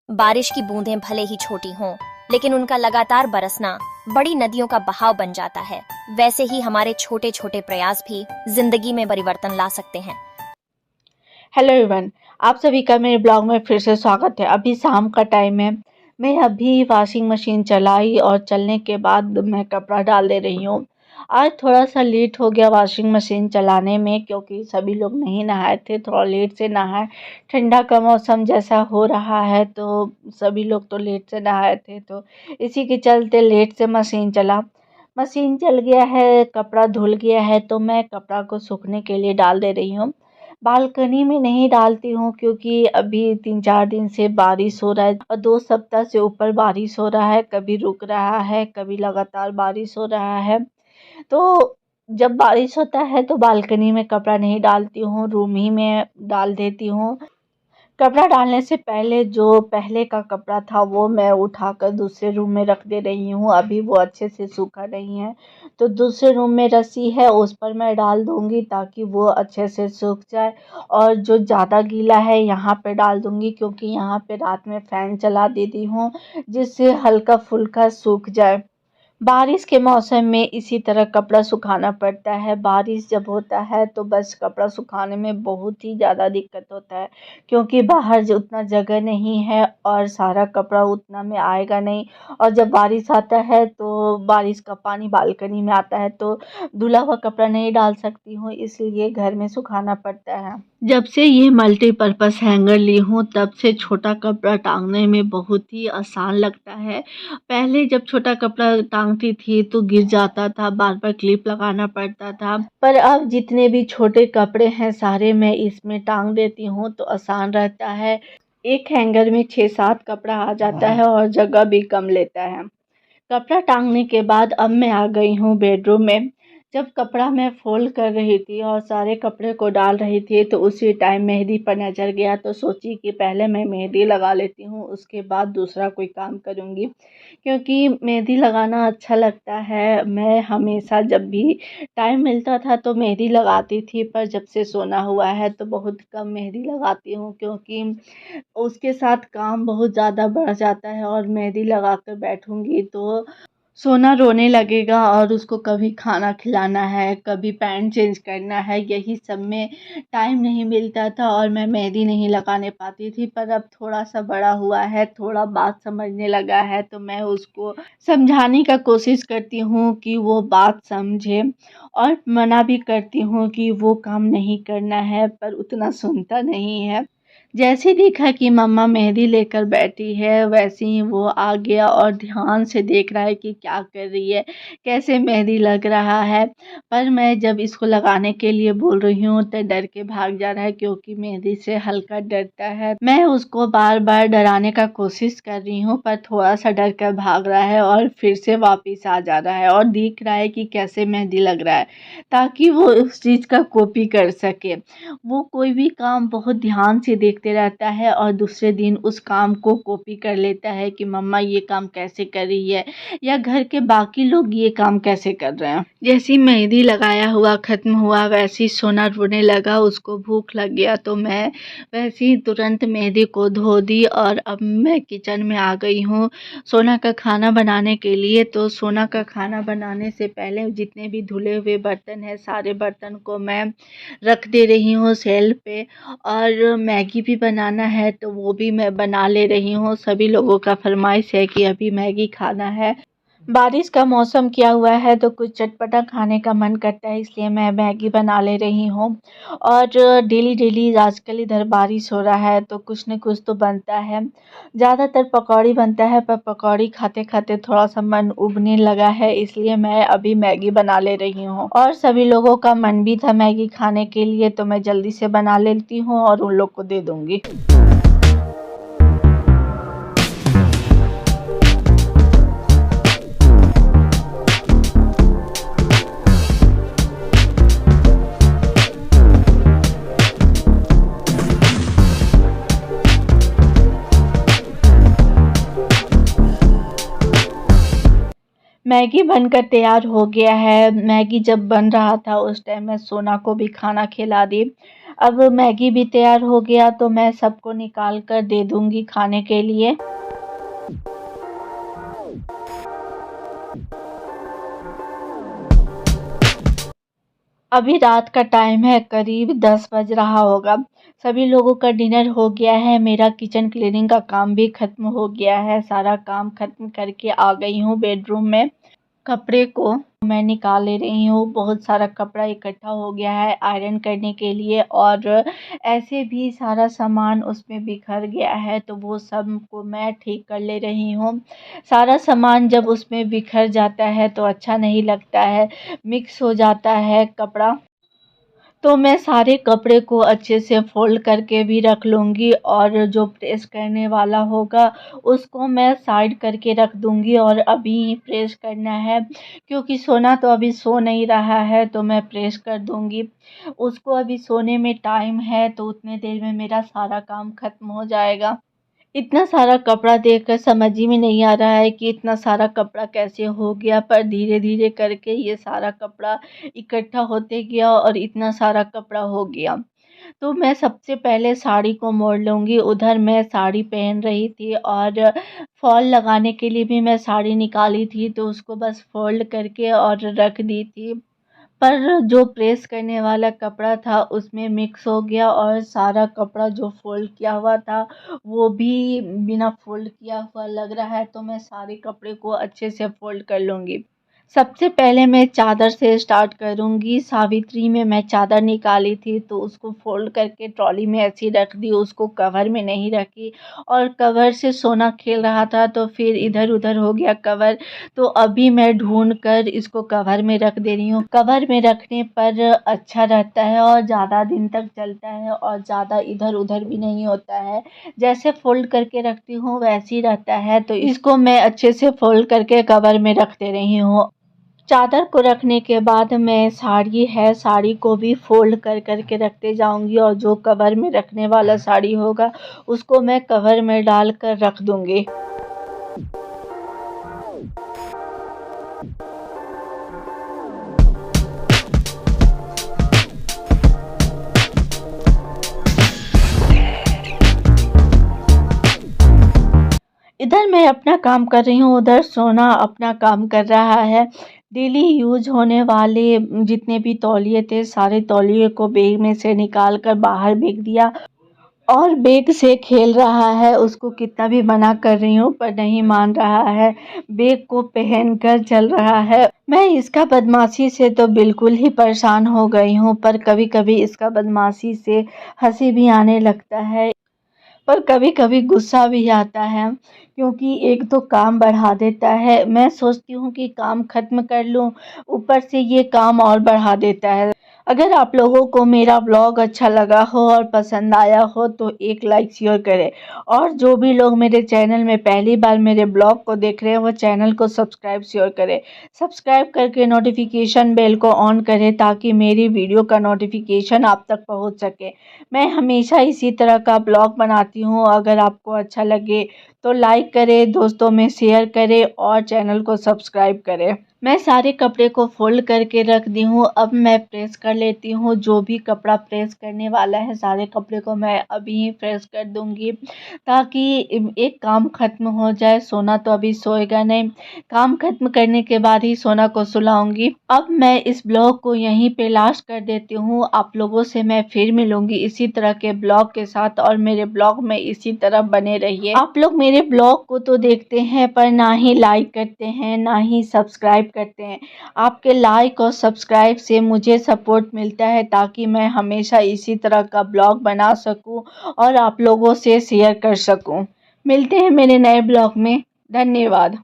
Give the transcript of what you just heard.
बारिश की बूंदें भले ही छोटी हों, लेकिन उनका लगातार बरसना बड़ी नदियों का बहाव बन जाता है। वैसे ही हमारे छोटे छोटे प्रयास भी जिंदगी में परिवर्तन ला सकते हैं। हेलो एवरीवन, आप सभी का मेरे ब्लॉग में फिर से स्वागत है। अभी शाम का टाइम है। मैं अभी वॉशिंग मशीन चलाई और चलने के बाद मैं कपड़ा डाल दे रही हूँ। आज थोड़ा सा लेट हो गया वॉशिंग मशीन चलाने में, क्योंकि सभी लोग नहीं नहाए थे, थोड़ा लेट से नहाए। ठंडा का मौसम जैसा हो रहा है तो सभी लोग तो लेट से नहाए थे, तो इसी के चलते लेट से मशीन चला। मशीन चल गया है, कपड़ा धुल गया है, तो मैं कपड़ा को सूखने के लिए डाल दे रही हूँ। बालकनी में नहीं डालती हूँ, क्योंकि अभी 3-4 दिन से बारिश हो रहा है और 2 सप्ताह से ऊपर बारिश हो रहा है। कभी रुक रहा है, कभी लगातार बारिश हो रहा है। तो जब बारिश होता है तो बालकनी में कपड़ा नहीं डालती हूँ, रूम ही में डाल देती हूँ। कपड़ा डालने से पहले जो पहले का कपड़ा था वो मैं उठाकर दूसरे रूम में रख दे रही हूँ। अभी वो अच्छे से सूखा नहीं है, तो दूसरे रूम में रस्सी है उस पर मैं डाल दूँगी, ताकि वो अच्छे से सूख जाए। और जो ज़्यादा गीला है यहाँ पे डाल दूँगी, क्योंकि यहाँ पे रात में फ़ैन चला देती हूँ, जिससे हल्का फुल्का सूख जाए। बारिश के मौसम में इसी तरह कपड़ा सुखाना पड़ता है। बारिश जब होता है तो बस कपड़ा सुखाने में बहुत ही ज़्यादा दिक्कत होता है, क्योंकि बाहर उतना जगह नहीं है और सारा कपड़ा उतना में आएगा नहीं। और जब बारिश आता है तो बारिश का पानी बालकनी में आता है, तो धुला हुआ कपड़ा नहीं डाल सकती हूँ, इसलिए घर में सुखाना पड़ता है। जब से ये मल्टीपर्पज़ हैंगर ली हूँ तब से छोटा कपड़ा टांगने में बहुत ही आसान लगता है। पहले जब छोटा कपड़ा टांगती थी तो गिर जाता था, बार-बार क्लिप लगाना पड़ता था। पर अब जितने भी छोटे कपड़े हैं सारे मैं इसमें टांग देती हूँ, तो आसान रहता है। एक हैंगर में 6-7 कपड़ा आ जाता है और जगह भी कम लेता है। कपड़ा टांगने के बाद अब मैं आ गई हूँ बेडरूम में। जब कपड़ा मैं फ़ोल्ड कर रही थी और सारे कपड़े को डाल रही थी, तो उसी टाइम मेहंदी पर नज़र गया, तो सोची कि पहले मैं मेहंदी लगा लेती हूँ, उसके बाद दूसरा कोई काम करूँगी। क्योंकि मेहंदी लगाना अच्छा लगता है। मैं हमेशा जब भी टाइम मिलता था तो मेहंदी लगाती थी, पर जब से सोना हुआ है तो बहुत कम मेहंदी लगाती हूँ, क्योंकि उसके साथ काम बहुत ज़्यादा बढ़ जाता है। और मेहंदी लगा कर बैठूँगी तो सोना रोने लगेगा, और उसको कभी खाना खिलाना है, कभी पैंट चेंज करना है, यही सब में टाइम नहीं मिलता था और मैं मेहंदी नहीं लगाने पाती थी। पर अब थोड़ा-सा बड़ा हुआ है, थोड़ा बात समझने लगा है, तो मैं उसको समझाने का कोशिश करती हूँ कि वो बात समझे, और मना भी करती हूँ कि वो काम नहीं करना है, पर उतना सुनता नहीं है। जैसे देखा कि मम्मा मेहंदी लेकर बैठी है, वैसे ही वो आ गया और ध्यान से देख रहा है कि क्या कर रही है, कैसे मेहंदी लग रहा है। पर मैं जब इसको लगाने के लिए बोल रही हूँ तो डर के भाग जा रहा है, क्योंकि मेहंदी से हल्का डरता है। मैं उसको बार-बार डराने का कोशिश कर रही हूँ, पर थोड़ा-सा डर कर भाग रहा है और फिर से वापिस आ जा रहा है और देख रहा है कि कैसे मेहंदी लग रहा है, ताकि वो उस चीज़ का कॉपी कर सके। वो कोई भी काम बहुत ध्यान से देखते रहता है और दूसरे दिन उस काम को कॉपी कर लेता है कि मम्मा ये काम कैसे कर रही है, या घर के बाकी लोग ये काम कैसे कर रहे हैं। जैसे ही मेहंदी लगाया हुआ ख़त्म हुआ, वैसे ही सोना रोने लगा, उसको भूख लग गया, तो मैं वैसे ही तुरंत मेहंदी को धो दी और अब मैं किचन में आ गई हूँ सोना का खाना बनाने के लिए। तो सोना का खाना बनाने से पहले जितने भी धुले हुए बर्तन हैं, सारे बर्तन को मैं रख दे रही हूँ शेल्फ पे। और मैगी भी बनाना है तो वो भी मैं बना ले रही हूँ। सभी लोगों का फरमाइश है कि अभी मैगी खाना है। बारिश का मौसम किया हुआ है तो कुछ चटपटा खाने का मन करता है, इसलिए मैं मैगी बना ले रही हूँ। और डेली डेली आजकल इधर बारिश हो रहा है तो कुछ न कुछ तो बनता है। ज़्यादातर पकौड़ी बनता है, पर पकौड़ी खाते खाते थोड़ा सा मन उबने लगा है, इसलिए मैं अभी मैगी बना ले रही हूँ। और सभी लोगों का मन भी था मैगी खाने के लिए, तो मैं जल्दी से बना लेती हूँ और उन लोग को दे दूँगी। मैगी बनकर तैयार हो गया है। मैगी जब बन रहा था उस टाइम मैं सोना को भी खाना खिला दी। अब मैगी भी तैयार हो गया तो मैं सबको निकाल कर दे दूँगी खाने के लिए। अभी रात का टाइम है, करीब 10 बज रहा होगा। सभी लोगों का डिनर हो गया है, मेरा किचन क्लीनिंग का काम भी ख़त्म हो गया है। सारा काम ख़त्म करके आ गई हूँ बेडरूम में। कपड़े को मैं निकाल ले रही हूँ, बहुत सारा कपड़ा इकट्ठा हो गया है आयरन करने के लिए, और ऐसे भी सारा सामान उसमें बिखर गया है तो वो सब को मैं ठीक कर ले रही हूँ। सारा सामान जब उसमें बिखर जाता है तो अच्छा नहीं लगता है, मिक्स हो जाता है कपड़ा। तो मैं सारे कपड़े को अच्छे से फ़ोल्ड करके भी रख लूँगी, और जो प्रेस करने वाला होगा उसको मैं साइड करके रख दूँगी, और अभी प्रेस करना है क्योंकि सोना तो अभी सो नहीं रहा है तो मैं प्रेस कर दूँगी। उसको अभी सोने में टाइम है तो उतने देर में मेरा सारा काम ख़त्म हो जाएगा। इतना सारा कपड़ा देखकर समझ ही में नहीं आ रहा है कि इतना सारा कपड़ा कैसे हो गया, पर धीरे-धीरे करके ये सारा कपड़ा इकट्ठा होते गया और इतना सारा कपड़ा हो गया। तो मैं सबसे पहले साड़ी को मोड़ लूँगी, उधर मैं साड़ी पहन रही थी और फ़ॉल लगाने के लिए भी मैं साड़ी निकाली थी तो उसको बस फ़ोल्ड करके और रख दी थी। पर जो प्रेस करने वाला कपड़ा था उसमें मिक्स हो गया, और सारा कपड़ा जो फ़ोल्ड किया हुआ था वो भी बिना फ़ोल्ड किया हुआ लग रहा है, तो मैं सारे कपड़े को अच्छे से फ़ोल्ड कर लूँगी। सबसे पहले मैं चादर से स्टार्ट करूँगी। सावित्री में मैं चादर निकाली थी तो उसको फ़ोल्ड करके ट्रॉली में ऐसे ही रख दी, उसको कवर में नहीं रखी, और कवर से सोना खेल रहा था तो फिर इधर-उधर हो गया कवर। तो अभी मैं ढूँढ कर इसको कवर में रख दे रही हूँ। कवर में रखने पर अच्छा रहता है और ज़्यादा दिन तक चलता है और ज़्यादा इधर-उधर भी नहीं होता है। जैसे फ़ोल्ड करके रखती हूँ वैसे ही रहता है, तो इसको मैं अच्छे से फ़ोल्ड करके कवर में रख दे रही हूँ। चादर को रखने के बाद मैं साड़ी है, साड़ी को भी फ़ोल्ड कर के रखते जाऊँगी, और जो कवर में रखने वाला साड़ी होगा उसको मैं कवर में डाल कर रख दूँगी। इधर मैं अपना काम कर रही हूँ, उधर सोना अपना काम कर रहा है। डेली यूज़ होने वाले जितने भी तौलिए थे सारे तौलिए को बैग में से निकाल कर बाहर फेंक दिया, और बैग से खेल रहा है। उसको कितना भी मना कर रही हूँ पर नहीं मान रहा है, बैग को पहन कर चल रहा है। मैं इसका बदमाशी से तो बिल्कुल ही परेशान हो गई हूँ, पर कभी-कभी इसका बदमाशी से हँसी भी आने लगता है, पर कभी-कभी गुस्सा भी आता है क्योंकि एक तो काम बढ़ा देता है। मैं सोचती हूँ कि काम ख़त्म कर लूँ, ऊपर से ये काम और बढ़ा देता है। अगर आप लोगों को मेरा ब्लॉग अच्छा लगा हो और पसंद आया हो तो एक लाइक शेयर करें, और जो भी लोग मेरे चैनल में पहली बार मेरे ब्लॉग को देख रहे हैं वो चैनल को सब्सक्राइब शेयर करें। सब्सक्राइब करके नोटिफिकेशन बेल को ऑन करें ताकि मेरी वीडियो का नोटिफिकेशन आप तक पहुंच सके। मैं हमेशा इसी तरह का ब्लॉग बनाती हूँ। अगर आपको अच्छा लगे तो लाइक करें, दोस्तों में शेयर करें और चैनल को सब्सक्राइब करें। मैं सारे कपड़े को फ़ोल्ड करके रख दी हूँ। अब मैं प्रेस कर लेती हूँ, जो भी कपड़ा प्रेस करने वाला है सारे कपड़े को मैं अभी ही प्रेस कर दूँगी ताकि एक काम ख़त्म हो जाए। सोना तो अभी सोएगा नहीं, काम ख़त्म करने के बाद ही सोना को सुलाऊँगी। अब मैं इस ब्लॉग को यहीं पे लास्ट कर देती हूँ। आप लोगों से मैं फिर मिलूँगी इसी तरह के ब्लॉग के साथ, और मेरे ब्लॉग में इसी तरह बने रहिए। आप लोग मेरे ब्लॉग को तो देखते हैं पर ना ही लाइक करते हैं ना ही सब्सक्राइब करते हैं। आपके लाइक और सब्सक्राइब से मुझे सपोर्ट मिलता है ताकि मैं हमेशा इसी तरह का ब्लॉग बना सकूं और आप लोगों से शेयर कर सकूं। मिलते हैं मेरे नए ब्लॉग में। धन्यवाद।